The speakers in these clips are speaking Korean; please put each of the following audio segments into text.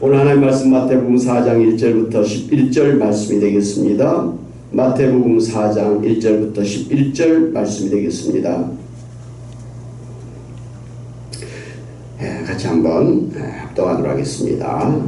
오늘 하나님 말씀 마태복음 4장 1절부터 11절 말씀이 되겠습니다. 마태복음 4장 1절부터 11절 말씀이 되겠습니다. 같이 한번 합독하도록 하겠습니다.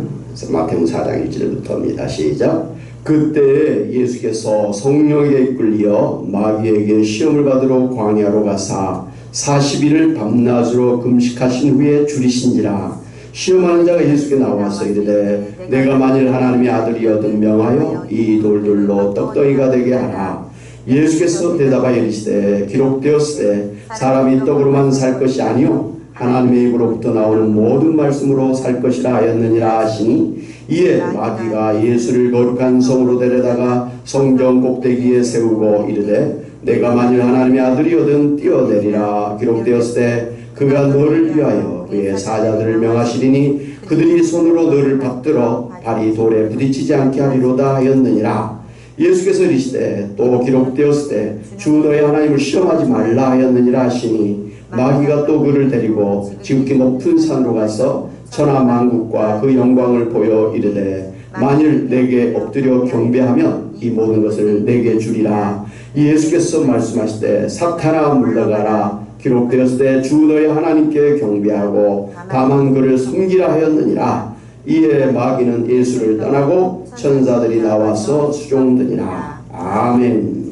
마태복음 4장 1절부터입니다. 시작. 그때 예수께서 성령에게 이끌려 마귀에게 시험을 받으러 광야로 가사 40일을 밤낮으로 금식하신 후에 줄이신지라. 시험하는 자가 예수께 나와서 이르되 내가 만일 하나님의 아들이거든 명하여 이 돌들로 떡덩이가 되게 하라. 예수께서 대답하여 이르시되 기록되었으되 사람이 떡으로만 살 것이 아니요 하나님의 입으로부터 나오는 모든 말씀으로 살 것이라 하였느니라 하시니 이에 마귀가 예수를 거룩한 성으로 데려다가 성전 꼭대기에 세우고 이르되 내가 만일 하나님의 아들이거든 뛰어내리라. 기록되었으되 그가 너를 위하여 그의 사자들을 명하시리니 그들이 손으로 너를 받들어 발이 돌에 부딪히지 않게 하리로다 하였느니라. 예수께서 이르시되 또 기록되었으되 주 너의 하나님을 시험하지 말라 하였느니라 하시니 마귀가 또 그를 데리고 지극히 높은 산으로 가서 천하 만국과 그 영광을 보여 이르되 만일 내게 엎드려 경배하면 이 모든 것을 내게 주리라. 예수께서 말씀하시되 사탄아 물러가라. 기록되었으되 주 너의 하나님께 경배하고 다만 그를 섬기라 하였느니라. 이에 마귀는 예수를 떠나고 천사들이 나와서 수종드니라. 아멘.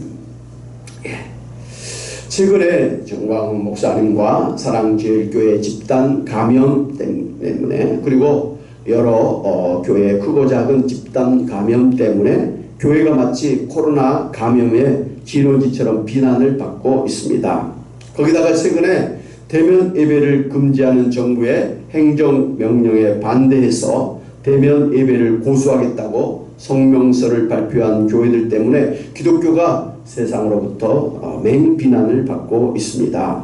최근에 정광훈 목사님과 사랑제일교회 집단 감염 때문에 그리고 여러 교회 크고 작은 집단 감염 때문에 교회가 마치 코로나 감염의 진원지처럼 비난을 받고 있습니다. 거기다가 최근에 대면 예배를 금지하는 정부의 행정명령에 반대해서 대면 예배를 고수하겠다고 성명서를 발표한 교회들 때문에 기독교가 세상으로부터 맹비난을 받고 있습니다.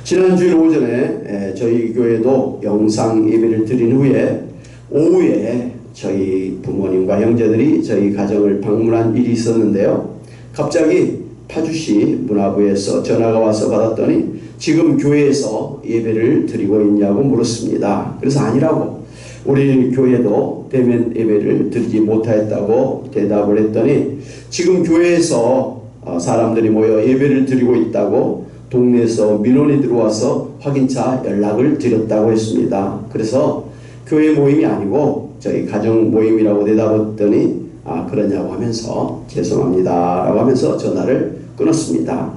지난주일 오전에 저희 교회도 영상 예배를 드린 후에 오후에 저희 부모님과 형제들이 저희 가정을 방문한 일이 있었는데요. 갑자기 파주시 문화부에서 전화가 와서 받았더니 지금 교회에서 예배를 드리고 있냐고 물었습니다. 그래서 아니라고, 우리 교회도 대면 예배를 드리지 못하였다고 대답을 했더니 지금 교회에서 사람들이 모여 예배를 드리고 있다고 동네에서 민원이 들어와서 확인차 연락을 드렸다고 했습니다. 그래서 교회 모임이 아니고 저희 가정 모임이라고 대답했더니 그러냐고 하면서 죄송합니다 라고 하면서 전화를 끊었습니다.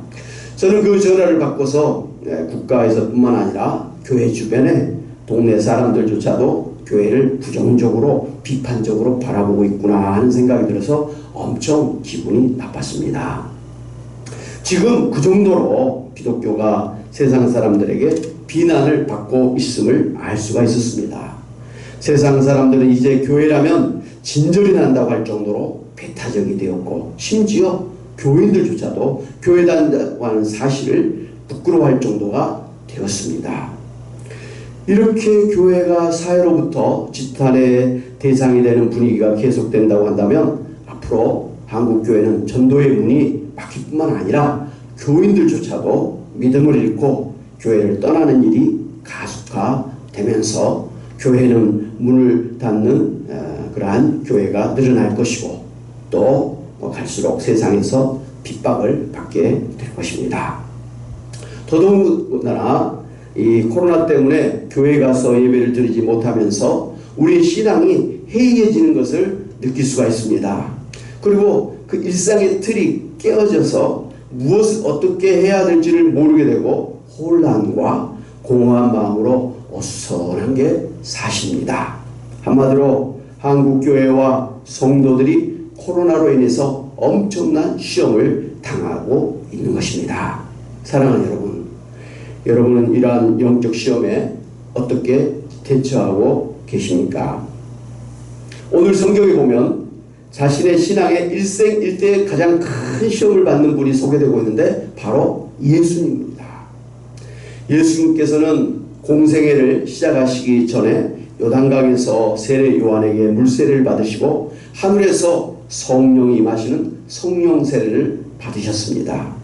저는 그 전화를 받고서 국가에서 뿐만 아니라 교회 주변에 동네 사람들조차도 교회를 부정적으로 비판적으로 바라보고 있구나 하는 생각이 들어서 엄청 기분이 나빴습니다. 지금 그 정도로 기독교가 세상 사람들에게 비난을 받고 있음을 알 수가 있었습니다. 세상 사람들은 이제 교회라면 진절이 난다고 할 정도로 배타적이 되었고 심지어 교인들조차도 교회 다닌다고 하는 사실을 부끄러워할 정도가 되었습니다. 이렇게 교회가 사회로부터 지탄의 대상이 되는 분위기가 계속된다고 한다면 앞으로 한국교회는 전도의 문이 막힐 뿐만 아니라 교인들조차도 믿음을 잃고 교회를 떠나는 일이 가속화되면서 교회는 문을 닫는 그러한 교회가 늘어날 것이고 또 갈수록 세상에서 핍박을 받게 될 것입니다. 더더군다나 이 코로나 때문에 교회 가서 예배를 드리지 못하면서 우리의 신앙이 해이해지는 것을 느낄 수가 있습니다. 그리고 그 일상의 틀이 깨어져서 무엇을 어떻게 해야 될지를 모르게 되고 혼란과 공허한 마음으로 어수선한 게 사실입니다. 한마디로 한국교회와 성도들이 코로나로 인해서 엄청난 시험을 당하고 있는 것입니다. 사랑하는 여러분, 여러분은 이러한 영적 시험에 어떻게 대처하고 계십니까? 오늘 성경에 보면 자신의 신앙의 일생일대에 가장 큰 시험을 받는 분이 소개되고 있는데 바로 예수님입니다. 예수님께서는 공생애를 시작하시기 전에 요단강에서 세례 요한에게 물세례를 받으시고 하늘에서 성령이 임하시는 성령 세례를 받으셨습니다.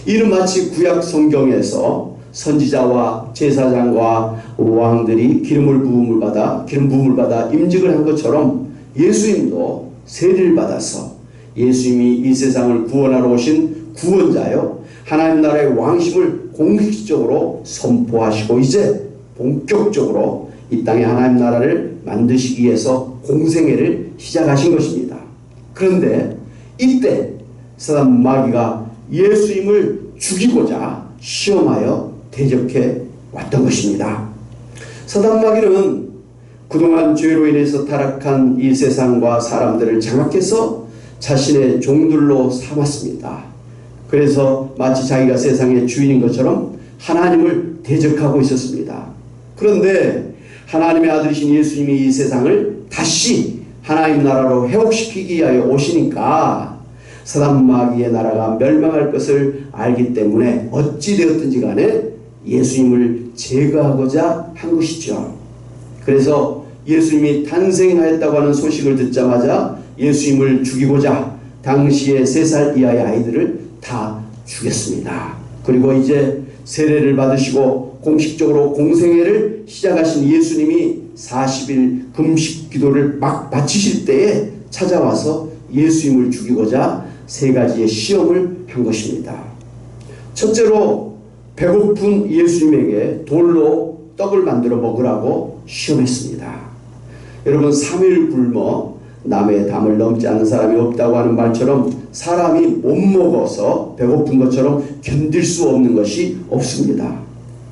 이는 마치 구약 성경에서 선지자와 제사장과 왕들이 기름 부음을 받아 임직을 한 것처럼 예수님도 세례를 받아서 예수님이 이 세상을 구원하러 오신 구원자요 하나님 나라의 왕심을 공식적으로 선포하시고 이제 본격적으로 이 땅에 하나님 나라를 만드시기 위해서 공생애를 시작하신 것입니다. 그런데 이때 사단 마귀가 예수님을 죽이고자 시험하여 대적해 왔던 것입니다. 사단 마귀는 그동안 죄로 인해서 타락한 이 세상과 사람들을 장악해서 자신의 종들로 삼았습니다. 그래서 마치 자기가 세상의 주인인 것처럼 하나님을 대적하고 있었습니다. 그런데 하나님의 아들이신 예수님이 이 세상을 다시 하나님 나라로 회복시키기 위하여 오시니까 사단 마귀의 나라가 멸망할 것을 알기 때문에 어찌 되었든지 간에 예수님을 제거하고자 한 것이죠. 그래서 예수님이 탄생하였다고 하는 소식을 듣자마자 예수님을 죽이고자 당시의 3살 이하의 아이들을 다 죽였습니다. 그리고 이제 세례를 받으시고 공식적으로 공생애를 시작하신 예수님이 40일 금식 기도를 막 마치실 때에 찾아와서 예수님을 죽이고자 3가지의 시험을 한 것입니다. 첫째로 배고픈 예수님에게 돌로 떡을 만들어 먹으라고 시험했습니다. 여러분 3일 굶어 남의 담을 넘지 않는 사람이 없다고 하는 말처럼 사람이 못 먹어서 배고픈 것처럼 견딜 수 없는 것이 없습니다.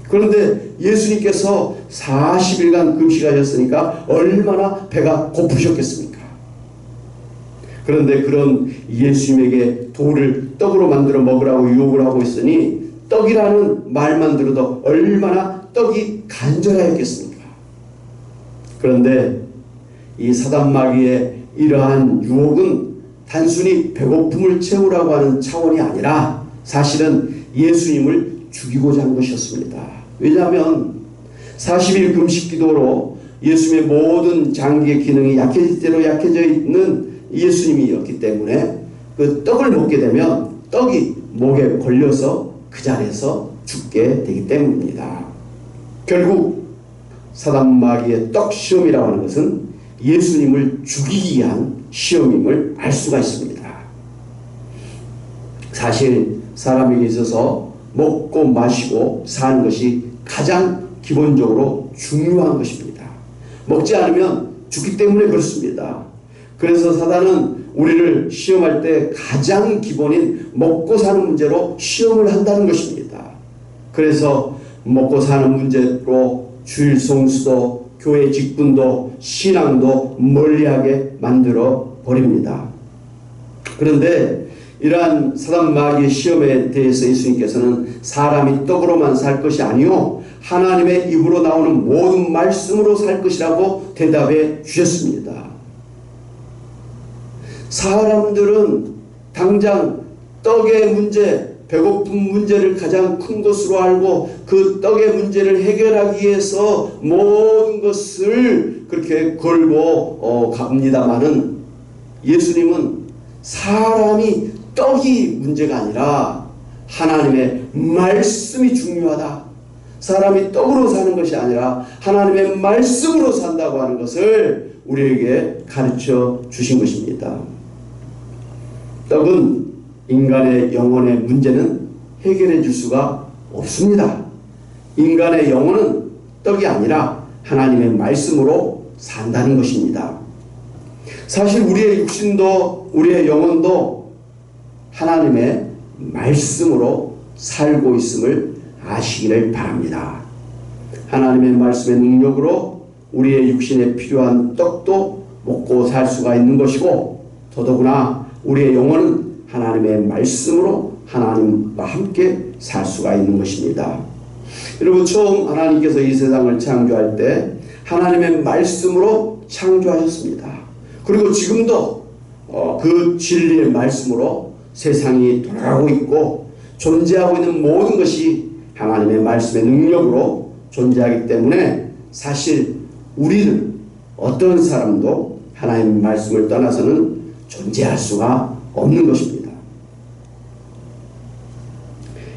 그런데 예수님께서 40일간 금식하셨으니까 얼마나 배가 고프셨겠습니까? 그런데 그런 예수님에게 돌을 떡으로 만들어 먹으라고 유혹을 하고 있으니 떡이라는 말만 들어도 얼마나 떡이 간절하였겠습니까? 그런데 이 사단 마귀의 이러한 유혹은 단순히 배고픔을 채우라고 하는 차원이 아니라 사실은 예수님을 죽이고자 한 것이었습니다. 왜냐하면 40일 금식 기도로 예수님의 모든 장기의 기능이 약해질 대로 약해져 있는 예수님이었기 때문에 그 떡을 먹게 되면 떡이 목에 걸려서 그 자리에서 죽게 되기 때문입니다. 결국 사단 마귀의 떡 시험이라고 하는 것은 예수님을 죽이기 위한 시험임을 알 수가 있습니다. 사실 사람에게 있어서 먹고 마시고 사는 것이 가장 기본적으로 중요한 것입니다. 먹지 않으면 죽기 때문에 그렇습니다. 그래서 사단은 우리를 시험할 때 가장 기본인 먹고 사는 문제로 시험을 한다는 것입니다. 그래서 먹고 사는 문제로 주일 성수도 교회 직분도 신앙도 멀리하게 만들어 버립니다. 그런데 이러한 사단 마귀의 시험에 대해서 예수님께서는 사람이 떡으로만 살 것이 아니요 하나님의 입으로 나오는 모든 말씀으로 살 것이라고 대답해 주셨습니다. 사람들은 당장 떡의 문제, 배고픈 문제를 가장 큰 것으로 알고 그 떡의 문제를 해결하기 위해서 모든 것을 그렇게 걸고 갑니다마는 예수님은 사람이 떡이 문제가 아니라 하나님의 말씀이 중요하다. 사람이 떡으로 사는 것이 아니라 하나님의 말씀으로 산다고 하는 것을 우리에게 가르쳐 주신 것입니다. 떡은 인간의 영혼의 문제는 해결해 줄 수가 없습니다. 인간의 영혼은 떡이 아니라 하나님의 말씀으로 산다는 것입니다. 사실 우리의 육신도 우리의 영혼도 하나님의 말씀으로 살고 있음을 아시기를 바랍니다. 하나님의 말씀의 능력으로 우리의 육신에 필요한 떡도 먹고 살 수가 있는 것이고 더더구나 우리의 영혼은 하나님의 말씀으로 하나님과 함께 살 수가 있는 것입니다. 여러분 처음 하나님께서 이 세상을 창조할 때 하나님의 말씀으로 창조하셨습니다. 그리고 지금도 그 진리의 말씀으로 세상이 돌아가고 있고 존재하고 있는 모든 것이 하나님의 말씀의 능력으로 존재하기 때문에 사실 우리는 어떤 사람도 하나님의 말씀을 떠나서는 존재할 수가 없는 것입니다.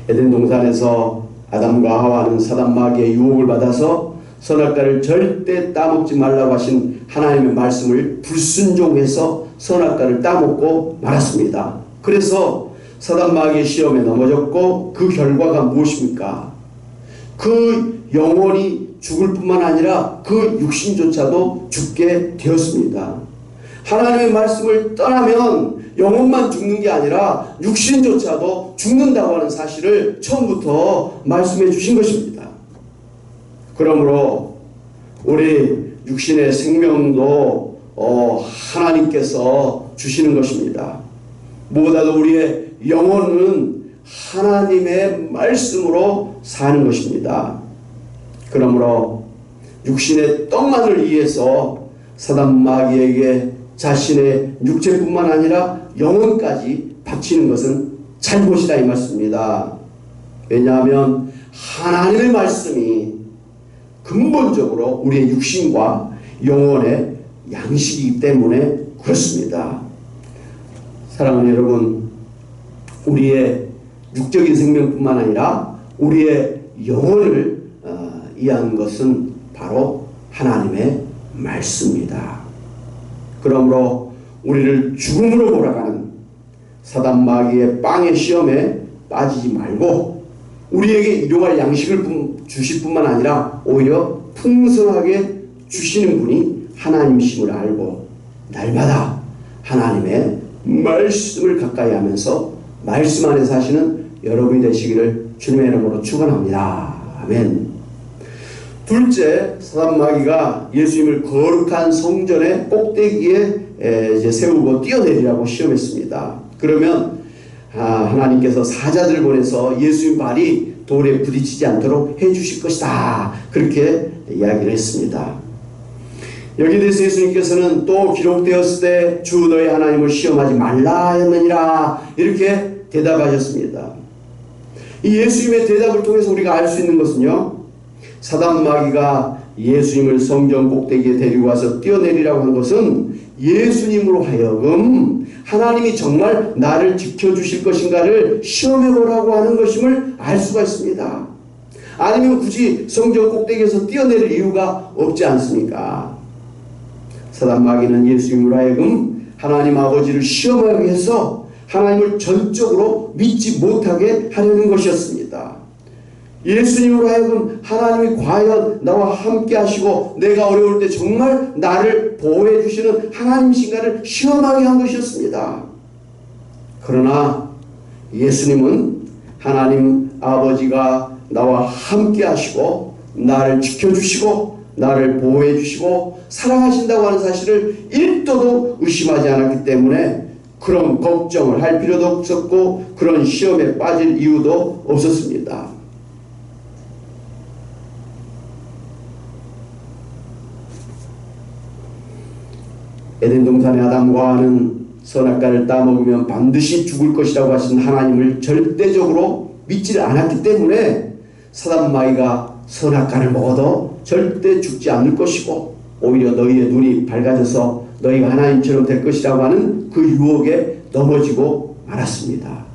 에덴 동산에서 아담과 하와는 사단 마귀의 유혹을 받아서 선악과를 절대 따먹지 말라고 하신 하나님의 말씀을 불순종해서 선악과를 따먹고 말았습니다. 그래서 사단 마귀의 시험에 넘어졌고 그 결과가 무엇입니까? 그 영혼이 죽을 뿐만 아니라 그 육신조차도 죽게 되었습니다. 하나님의 말씀을 떠나면 영혼만 죽는 게 아니라 육신조차도 죽는다고 하는 사실을 처음부터 말씀해 주신 것입니다. 그러므로 우리 육신의 생명도 하나님께서 주시는 것입니다. 무엇보다도 우리의 영혼은 하나님의 말씀으로 사는 것입니다. 그러므로 육신의 떡만을 위해서 사단 마귀에게 자신의 육체뿐만 아니라 영혼까지 바치는 것은 잘못이다 이 말씀입니다. 왜냐하면 하나님의 말씀이 근본적으로 우리의 육신과 영혼의 양식이기 때문에 그렇습니다. 사랑하는 여러분, 우리의 육적인 생명뿐만 아니라 우리의 영혼을 이해하는 것은 바로 하나님의 말씀입니다. 그러므로 우리를 죽음으로 몰아가는 사단 마귀의 빵의 시험에 빠지지 말고 우리에게 일용할 양식을 주실 뿐만 아니라 오히려 풍성하게 주시는 분이 하나님이심을 알고 날마다 하나님의 말씀을 가까이 하면서 말씀 안에 사시는 여러분이 되시기를 주님의 이름으로 축원합니다. 아멘. 둘째, 사단 마귀가 예수님을 거룩한 성전의 꼭대기에 세우고 뛰어내리라고 시험했습니다. 그러면 하나님께서 사자들을 보내서 예수님 발이 돌에 부딪히지 않도록 해주실 것이다, 그렇게 이야기를 했습니다. 여기에 대해서 예수님께서는 또 기록되었을 때 주 너희 하나님을 시험하지 말라 했느니라, 이렇게 대답하셨습니다. 이 예수님의 대답을 통해서 우리가 알 수 있는 것은요, 사단 마귀가 예수님을 성전 꼭대기에 데리고 와서 뛰어내리라고 한 것은 예수님으로 하여금 하나님이 정말 나를 지켜주실 것인가를 시험해보라고 하는 것임을 알 수가 있습니다. 아니면 굳이 성전 꼭대기에서 뛰어내릴 이유가 없지 않습니까? 사단 마귀는 예수님으로 하여금 하나님 아버지를 시험하기 위해서 하나님을 전적으로 믿지 못하게 하려는 것이었습니다. 예수님으로 하여금 하나님이 과연 나와 함께 하시고 내가 어려울 때 정말 나를 보호해 주시는 하나님이신가를 시험하게 한 것이었습니다. 그러나 예수님은 하나님 아버지가 나와 함께 하시고 나를 지켜주시고 나를 보호해 주시고 사랑하신다고 하는 사실을 1도도 의심하지 않았기 때문에 그런 걱정을 할 필요도 없었고 그런 시험에 빠질 이유도 없었습니다. 에덴 동산의 아담과 하와는 선악과를 따먹으면 반드시 죽을 것이라고 하신 하나님을 절대적으로 믿지 않았기 때문에 사단 마귀가 선악과를 먹어도 절대 죽지 않을 것이고 오히려 너희의 눈이 밝아져서 너희가 하나님처럼 될 것이라고 하는 그 유혹에 넘어지고 말았습니다.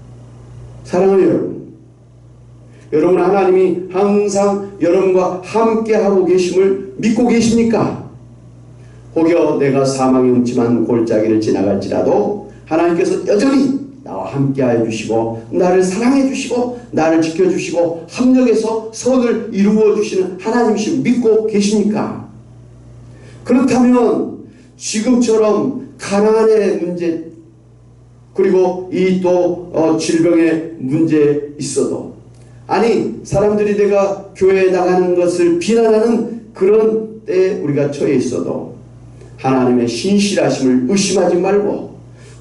사랑하는 여러분, 여러분 하나님이 항상 여러분과 함께하고 계심을 믿고 계십니까? 혹여 내가 사망의 음침한 골짜기를 지나갈지라도 하나님께서 여전히 나와 함께하여 주시고 나를 사랑해 주시고 나를 지켜주시고 합력해서 선을 이루어 주시는 하나님이심을 믿고 계십니까? 그렇다면 지금처럼 가난의 문제 그리고 이 또 질병의 문제 있어도 아니 사람들이 내가 교회에 나가는 것을 비난하는 그런 때에 우리가 처해 있어도 하나님의 신실하심을 의심하지 말고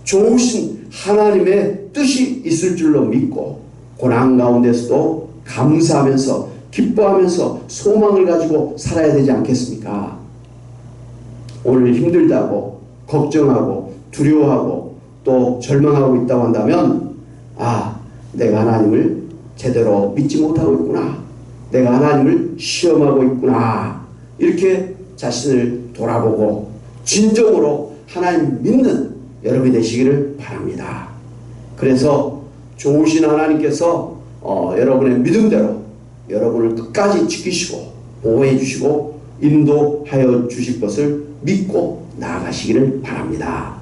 좋으신 하나님의 뜻이 있을 줄로 믿고 고난 가운데서도 감사하면서 기뻐하면서 소망을 가지고 살아야 되지 않겠습니까? 오늘 힘들다고 걱정하고 두려워하고 또 절망하고 있다고 한다면 내가 하나님을 제대로 믿지 못하고 있구나, 내가 하나님을 시험하고 있구나, 이렇게 자신을 돌아보고 진정으로 하나님 믿는 여러분이 되시기를 바랍니다. 그래서 좋으신 하나님께서 여러분의 믿음대로 여러분을 끝까지 지키시고 보호해 주시고 인도하여 주실 것을 믿고 나아가시기를 바랍니다.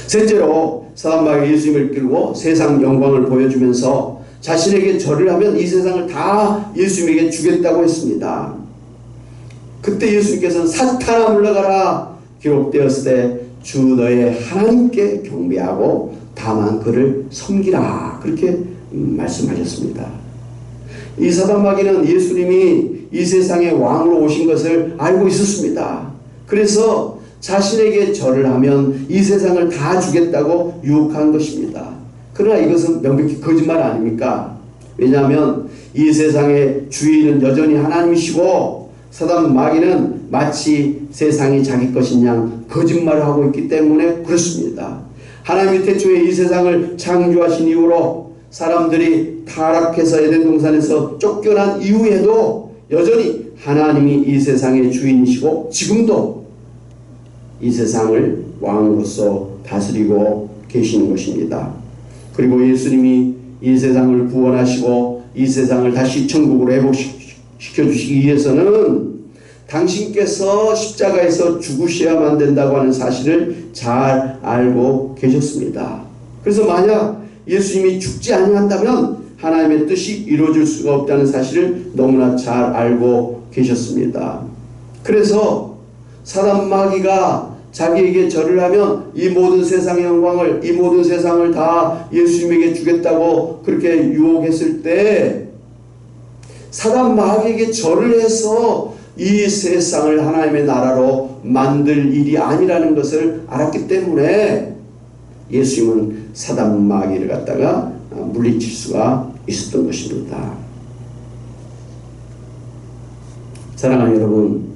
셋째로 사단마귀가 예수님을 끌고 세상 영광을 보여주면서 자신에게 절을 하면 이 세상을 다 예수님에게 주겠다고 했습니다. 그때 예수님께서는 사탄아 물러가라 기록되었을 때 주 너의 하나님께 경배하고 다만 그를 섬기라 그렇게 말씀하셨습니다. 이 사단마귀는 예수님이 이 세상의 왕으로 오신 것을 알고 있었습니다. 그래서 자신에게 절을 하면 이 세상을 다 주겠다고 유혹한 것입니다. 그러나 이것은 명백히 거짓말 아닙니까? 왜냐하면 이 세상의 주인은 여전히 하나님이시고 사단 마귀는 마치 세상이 자기 것인 양 거짓말을 하고 있기 때문에 그렇습니다. 하나님이 태초에 이 세상을 창조하신 이후로 사람들이 타락해서 에덴 동산에서 쫓겨난 이후에도 여전히 하나님이 이 세상의 주인이시고 지금도 이 세상을 왕으로서 다스리고 계시는 것입니다. 그리고 예수님이 이 세상을 구원하시고 이 세상을 다시 천국으로 회복시켜주시기 위해서는 당신께서 십자가에서 죽으셔야만 된다고 하는 사실을 잘 알고 계셨습니다. 그래서 만약 예수님이 죽지 아니한다면 하나님의 뜻이 이루어질 수가 없다는 사실을 너무나 잘 알고 계셨습니다. 그래서 사단 마귀가 자기에게 절을 하면 이 모든 세상의 영광을, 이 모든 세상을 다 예수님에게 주겠다고 그렇게 유혹했을 때 사단 마귀에게 절을 해서 이 세상을 하나님의 나라로 만들 일이 아니라는 것을 알았기 때문에 예수님은 사단 마귀를 갖다가 물리칠 수가 있었던 것입니다. 사랑하는 여러분,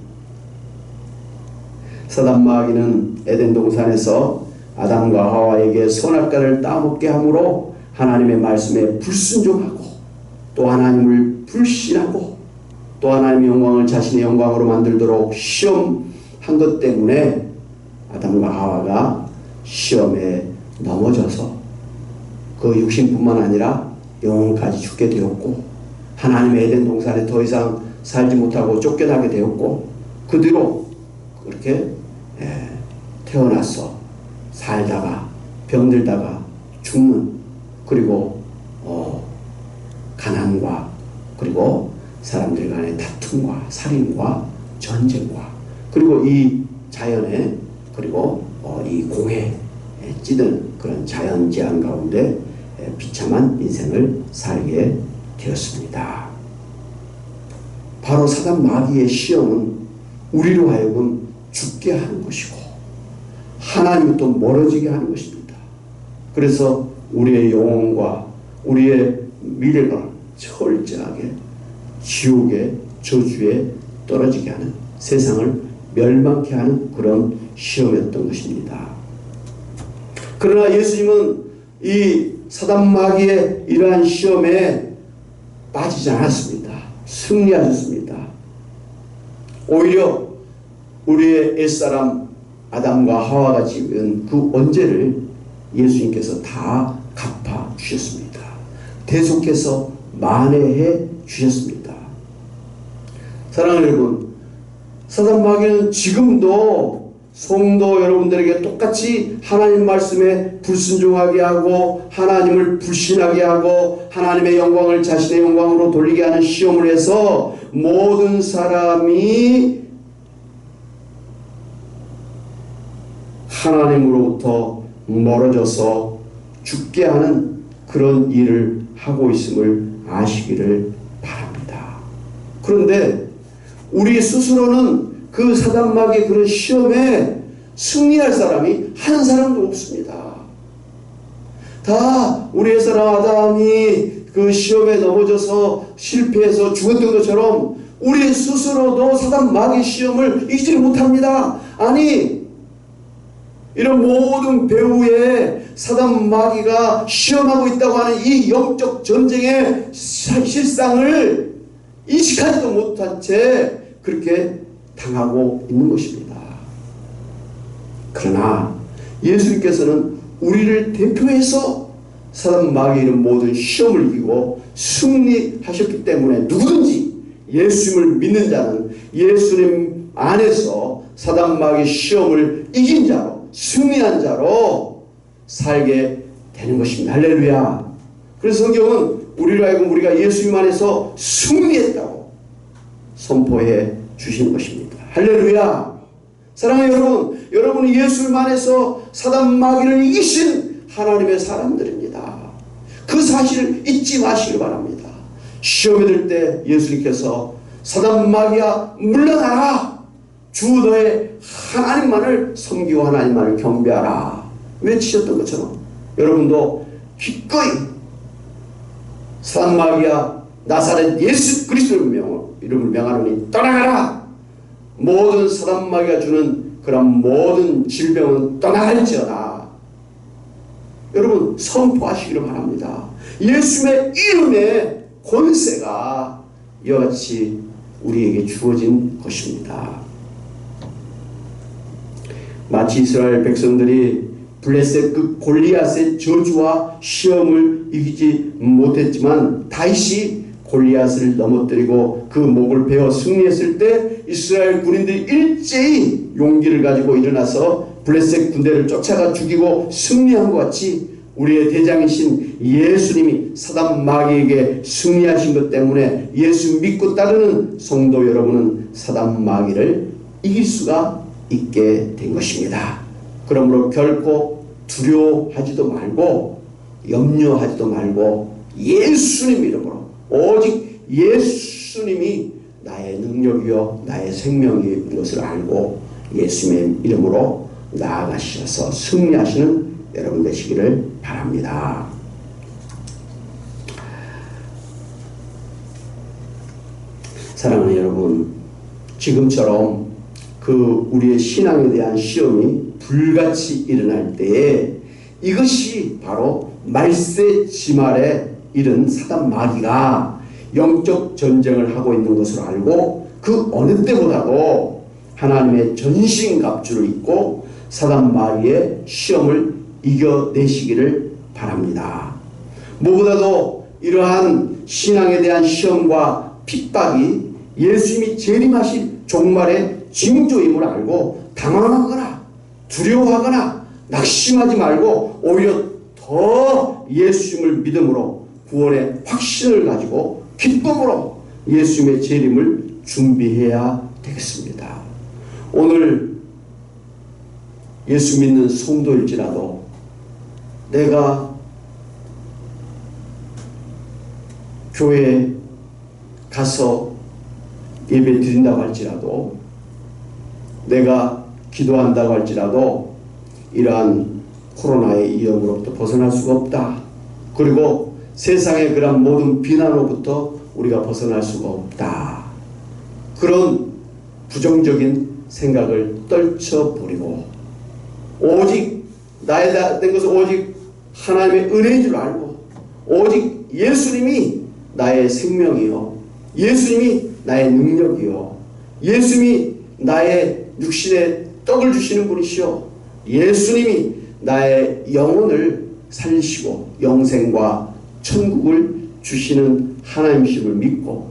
사단 마귀는 에덴 동산에서 아담과 하와에게 선악과를 따먹게 함으로 하나님의 말씀에 불순종하고 또 하나님을 불신하고 또 하나님의 영광을 자신의 영광으로 만들도록 시험한 것 때문에 아담과 하와가 시험에 넘어져서 그 육신뿐만 아니라 영혼까지 죽게 되었고 하나님의 에덴 동산에 더 이상 살지 못하고 쫓겨나게 되었고 그 뒤로 그렇게 태어나서 살다가 병들다가 죽는 그리고 가난과 그리고 사람들 간의 다툼과 살인과 전쟁과 그리고 이 자연에 그리고 이 공해에 찌든 그런 자연재앙 가운데 비참한 인생을 살게 되었습니다. 바로 사단 마귀의 시험은 우리로 하여금 죽게 하는 것이고 하나님부터 멀어지게 하는 것입니다. 그래서 우리의 영혼과 우리의 미래가 철저하게 지옥의 저주에 떨어지게 하는 세상을 멸망케 하는 그런 시험이었던 것입니다. 그러나 예수님은 이 사단 마귀의 이러한 시험에 빠지지 않았습니다. 승리하셨습니다. 오히려 우리의 옛사람 아담과 하와가 지은 그 언제를 예수님께서 다 갚아 주셨습니다. 대속해서 만회해 주셨습니다. 사랑하는 여러분, 사단 마귀는 지금도 성도 여러분들에게 똑같이 하나님 말씀에 불순종하게 하고 하나님을 불신하게 하고 하나님의 영광을 자신의 영광으로 돌리게 하는 시험을 해서 모든 사람이 하나님으로부터 멀어져서 죽게 하는 그런 일을 하고 있음을 아시기를 바랍니다. 그런데 우리 스스로는 그 사단마귀의 그런 시험에 승리할 사람이 한 사람도 없습니다. 다 우리의 사람 아담이 그 시험에 넘어져서 실패해서 죽었던 것처럼 우리 스스로도 사단마귀의 시험을 이기지 못합니다. 아니, 이런 모든 배후에 사단 마귀가 시험하고 있다고 하는 이 영적 전쟁의 실상을 인식하지도 못한 채 그렇게 당하고 있는 것입니다. 그러나 예수님께서는 우리를 대표해서 사단 마귀의 모든 시험을 이기고 승리하셨기 때문에 누구든지 예수님을 믿는 자는 예수님 안에서 사단 마귀의 시험을 이긴 자로, 승리한 자로 살게 되는 것입니다. 할렐루야. 그래서 성경은 우리로 하여금 우리가 예수님 안에서 승리했다고 선포해 주신 것입니다. 할렐루야. 사랑하는 여러분, 여러분은 예수님 안에서 사단 마귀를 이기신 하나님의 사람들입니다. 그 사실을 잊지 마시기 바랍니다. 시험에 들 때 예수님께서 사단 마귀야 물러나라, 주 너의 하나님만을 섬기고 하나님만을 경배하라 외치셨던 것처럼 여러분도 기꺼이 사단 마귀야 나사렛 예수 그리스도의 이름을 명하노니 떠나가라, 모든 사단 마귀가 주는 그런 모든 질병은 떠나갈지어다. 여러분 선포하시기를 바랍니다. 예수님의 이름의 권세가 이와 같이 우리에게 주어진 것입니다. 마치 이스라엘 백성들이 블레셋 그 골리앗의 저주와 시험을 이기지 못했지만 다윗이 골리앗을 넘어뜨리고 그 목을 베어 승리했을 때 이스라엘 군인들이 일제히 용기를 가지고 일어나서 블레셋 군대를 쫓아가 죽이고 승리한 것 같이 우리의 대장이신 예수님이 사단 마귀에게 승리하신 것 때문에 예수 믿고 따르는 성도 여러분은 사단 마귀를 이길 수가 있게 된 것입니다. 그러므로 결코 두려워하지도 말고 염려하지도 말고 예수님 이름으로, 오직 예수님이 나의 능력이요 나의 생명인 것을 알고 예수님의 이름으로 나아가셔서 승리하시는 여러분 되시기를 바랍니다. 사랑하는 여러분, 지금처럼 그 우리의 신앙에 대한 시험이 불같이 일어날 때에 이것이 바로 말세 지말에 이른 사단 마귀가 영적 전쟁을 하고 있는 것으로 알고 그 어느 때보다도 하나님의 전신갑주를 입고 사단 마귀의 시험을 이겨내시기를 바랍니다. 무엇보다도 이러한 신앙에 대한 시험과 핍박이 예수님이 재림하실 종말의 징조임을 알고 당황하거나 두려워하거나 낙심하지 말고 오히려 더 예수님을 믿음으로 구원의 확신을 가지고 기쁨으로 예수님의 재림을 준비해야 되겠습니다. 오늘 예수 믿는 성도일지라도 내가 교회에 가서 예배 드린다고 할지라도 내가 기도한다고 할지라도 이러한 코로나의 위험으로부터 벗어날 수가 없다. 그리고 세상의 그런 모든 비난으로부터 우리가 벗어날 수가 없다. 그런 부정적인 생각을 떨쳐버리고 오직 나에 된 것은 오직 하나님의 은혜인 줄 알고 오직 예수님이 나의 생명이요 예수님이 나의 능력이요 예수님이 나의 육신의 떡을 주시는 분이시요 예수님이 나의 영혼을 살리시고 영생과 천국을 주시는 하나님이심을 믿고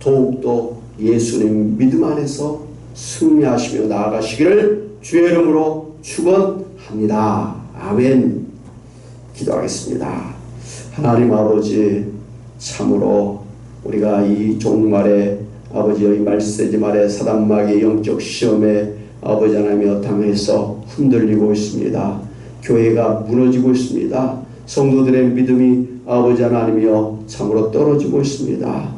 더욱더 예수님 믿음 안에서 승리하시며 나아가시기를 주의 이름으로 축원합니다. 아멘. 기도하겠습니다. 하나님 아버지, 참으로 우리가 이 종말에 아버지의 말세지 말에 사단 마귀의 영적 시험에 아버지 하나님의 당해서 흔들리고 있습니다. 교회가 무너지고 있습니다. 성도들의 믿음이 아버지 하나님이여 참으로 떨어지고 있습니다.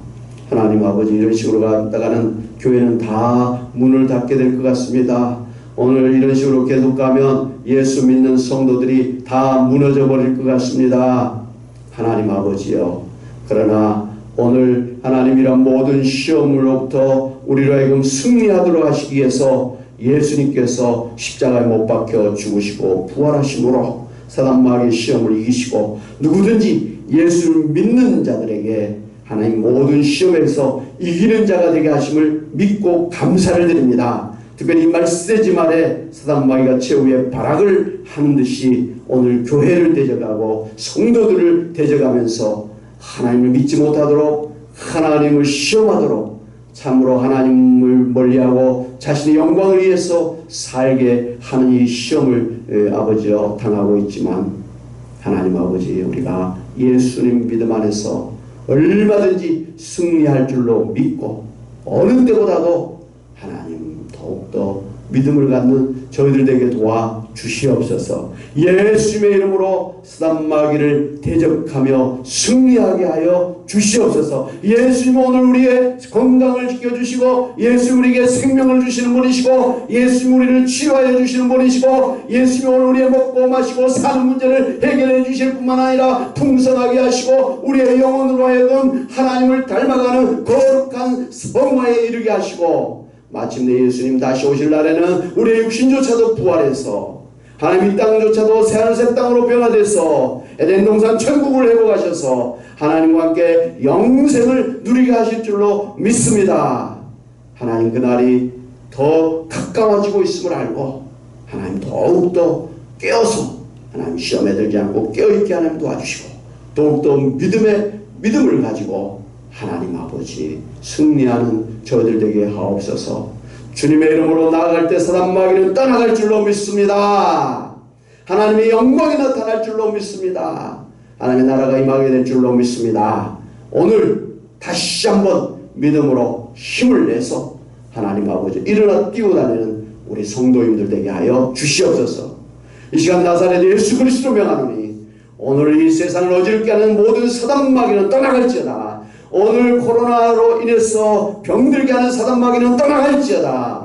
하나님 아버지, 이런 식으로 가다가는 교회는 다 문을 닫게 될 것 같습니다. 오늘 이런 식으로 계속 가면 예수 믿는 성도들이 다 무너져 버릴 것 같습니다. 하나님 아버지여, 그러나 오늘 하나님이란 모든 시험으로부터 우리로 하여금 승리하도록 하시기 위해서 예수님께서 십자가에 못 박혀 죽으시고 부활하심으로 사단 마귀의 시험을 이기시고 누구든지 예수를 믿는 자들에게 하나님 모든 시험에서 이기는 자가 되게 하심을 믿고 감사를 드립니다. 특별히 말세지 말에 사단 마귀가 최후의 발악을 하는 듯이 오늘 교회를 대적하고 성도들을 대적하면서 하나님을 믿지 못하도록 하나님을 시험하도록 참으로 하나님을 멀리하고 자신의 영광을 위해서 살게 하는 이 시험을 아버지여 당하고 있지만 하나님 아버지 우리가 예수님 믿음 안에서 얼마든지 승리할 줄로 믿고 어느 때보다도 하나님 더욱더 믿음을 갖는 저희들에게 도와 주시옵소서. 예수님의 이름으로 사단 마귀를 대적하며 승리하게 하여 주시옵소서. 예수님 오늘 우리의 건강을 지켜주시고 예수님 우리에게 생명을 주시는 분이시고 예수님 우리를 치유하여 주시는 분이시고 예수님 오늘 우리의 먹고 마시고 사는 문제를 해결해 주실 뿐만 아니라 풍성하게 하시고 우리의 영혼으로 하여금 하나님을 닮아가는 거룩한 성화에 이르게 하시고 마침내 예수님 다시 오실 날에는 우리의 육신조차도 부활해서 하나님 이 땅조차도 새하늘 새 땅으로 변화돼서 에덴 동산 천국을 회복하셔서 하나님과 함께 영생을 누리게 하실 줄로 믿습니다. 하나님 그날이 더 가까워지고 있음을 알고 하나님 더욱더 깨어서 하나님 시험에 들지 않고 깨어있게 하나님 도와주시고 더욱더 믿음을 가지고 하나님 아버지 승리하는 저희들 되게 하옵소서. 주님의 이름으로 나아갈 때 사단 마귀는 떠나갈 줄로 믿습니다. 하나님의 영광이 나타날 줄로 믿습니다. 하나님의 나라가 임하게 될 줄로 믿습니다. 오늘 다시 한번 믿음으로 힘을 내서 하나님 아버지 일어나 뛰고 다니는 우리 성도님들 되게 하여 주시옵소서. 이 시간 나사렛 예수 그리스도 명하노니 오늘 이 세상을 어지럽게 하는 모든 사단 마귀는 떠나갈지어다. 오늘 코로나로 인해서 병들게 하는 사단 마귀는 떠나갈지어다.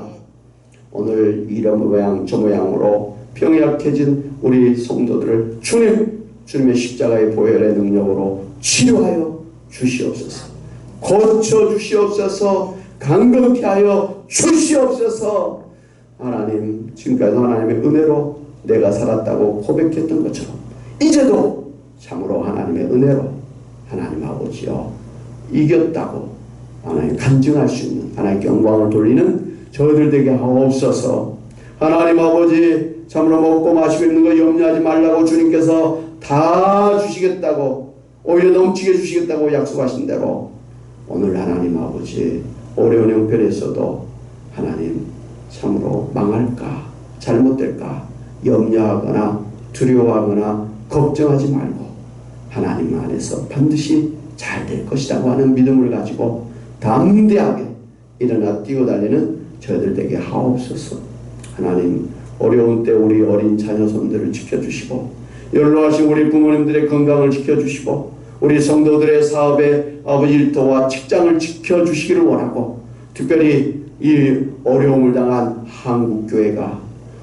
오늘 이런 모양 저 모양으로 병약해진 우리 성도들을 주님의 십자가의 보혈의 능력으로 치료하여 주시옵소서. 고쳐 주시옵소서. 강건케 하여 주시옵소서. 하나님 지금까지 하나님의 은혜로 내가 살았다고 고백했던 것처럼 이제도 참으로 하나님의 은혜로 하나님 아버지여 이겼다고 하나님 간증할 수 있는 하나님께 영광을 돌리는 저희들 되게 하옵소서. 하나님 아버지 참으로 먹고 마시고 있는 거 염려하지 말라고 주님께서 다 주시겠다고 오히려 넘치게 주시겠다고 약속하신 대로 오늘 하나님 아버지 어려운 형편에서도 하나님 참으로 망할까 잘못될까 염려하거나 두려워하거나 걱정하지 말고 하나님 안에서 반드시 잘 될 것이라고 하는 믿음을 가지고 담대하게 일어나 뛰어다니는 저희들 되게 하옵소서. 하나님 어려운 때 우리 어린 자녀손들을 지켜주시고 연로하신 우리 부모님들의 건강을 지켜주시고 우리 성도들의 사업에 아버지 일터와 직장을 지켜주시기를 원하고 특별히 이 어려움을 당한 한국교회가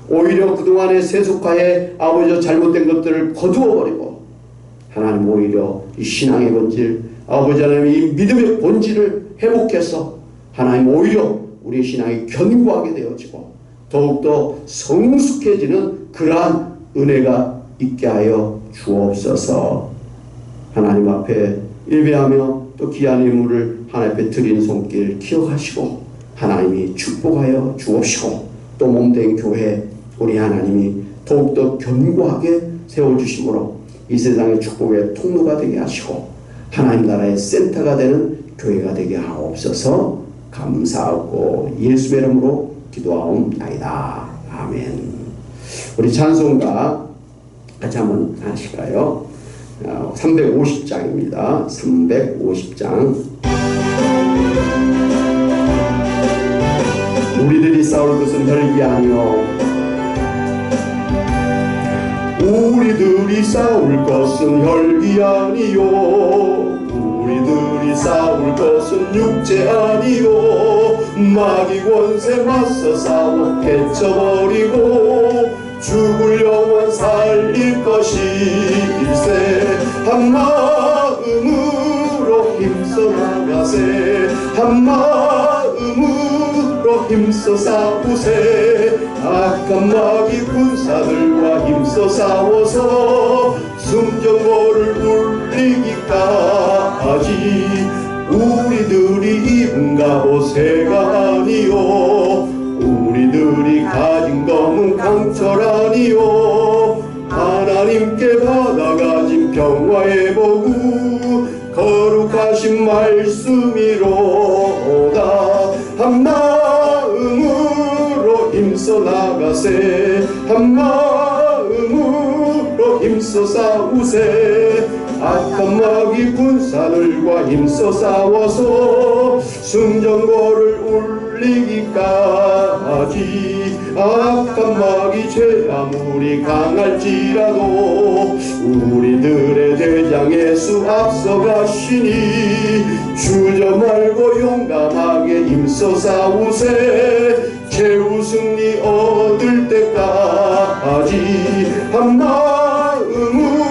오히려 그동안의 세속화에 아버지와 잘못된 것들을 거두어버리고 하나님 오히려 이 신앙의 본질 아버지 하나님 이 믿음의 본질을 회복해서 하나님 오히려 우리의 신앙이 견고하게 되어지고 더욱더 성숙해지는 그러한 은혜가 있게 하여 주옵소서. 하나님 앞에 예배하며 또 귀한 예물을 하나님 앞에 드리는 손길 기억하시고 하나님이 축복하여 주옵시고 또 몸된 교회 우리 하나님이 더욱더 견고하게 세워주심으로 이 세상의 축복의 통로가 되게 하시고 하나님 나라의 센터가 되는 교회가 되게 하옵소서. 감사하고 예수의 이름으로 기도하옵나이다. 아멘. 우리 찬송가 같이 한번 하실까요? 350장입니다. 350장. 우리들이 싸울 것은 혈기 아니요 우리들이 싸울 것은 혈기 아니요 우리들이 싸울 것은 육체 아니요 마귀 권세 맞서 싸워 해쳐버리고 죽을 영혼 살릴 것일세 한 마음으로 힘써 나가세 한 마음으로 힘써 싸우세 악한 마귀 군사들과 힘써 싸워서 숨정거를 울리기까지 우리들이 입은 갑옷새가 아니요 우리들이 적절하니요 하나님께 받아가진 평화의 복우 거룩하신 말씀이로다. 한 마음으로 힘써 나가세 한 마음으로 힘써 싸우세 악한 마귀 군사들과 힘써 싸워서 승전거를 울리기까지 악한 마귀 죄 아무리 강할지라도 우리들의 대장 예수 앞서가시니 주저 말고 용감하게 힘써 싸우세 최후 승리 얻을 때까지 한 마음으로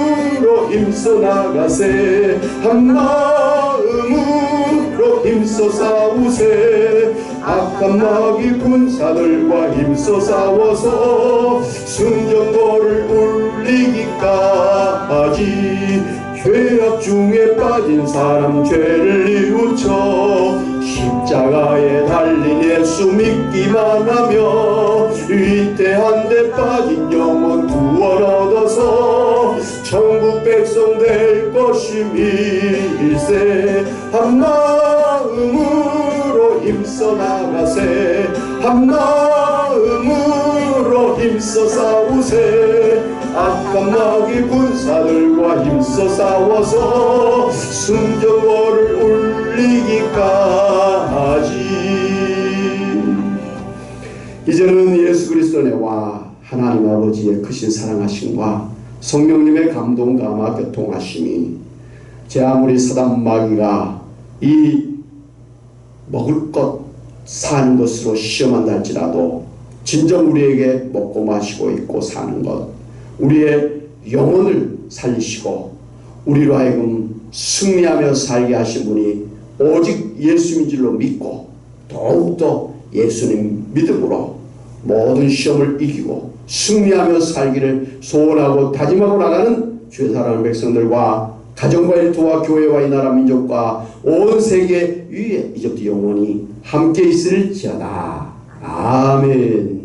힘써 나가세 한 마음으로 힘써 싸우세 악한 마귀 군사들과 힘써 싸워서 승전거를 울리기까지 죄악 중에 빠진 사람 죄를 뉘우쳐 십자가에 달린 예수 믿기만 하며 위대한 데 빠진 영혼 구원 얻어서 천국 백성 될 것임일세 한 마음으로 힘써 나가세 한 마음으로 힘써 싸우세 악한 마귀 군사들과 힘써 싸워서 승전거를 울리기까지. 이제는 예수 그리스도 내와 하나님 아버지의 크신 사랑하심과 성령님의 감동 감화 교통하심이 제 아무리 사단 마귀가 이 먹을 것 사는 것으로 시험한다 할지라도 진정 우리에게 먹고 마시고 있고 사는 것 우리의 영혼을 살리시고 우리로 하여금 승리하며 살게 하신 분이 오직 예수인 줄로 믿고 더욱더 예수님 믿음으로 모든 시험을 이기고 승리하며 살기를 소원하고 다짐하고 나가는 주의 사랑하는 백성들과 가정과 일터와 교회와 이 나라 민족과 온 세계 위에 이제부터 영원히 함께 있을지어다. 아멘.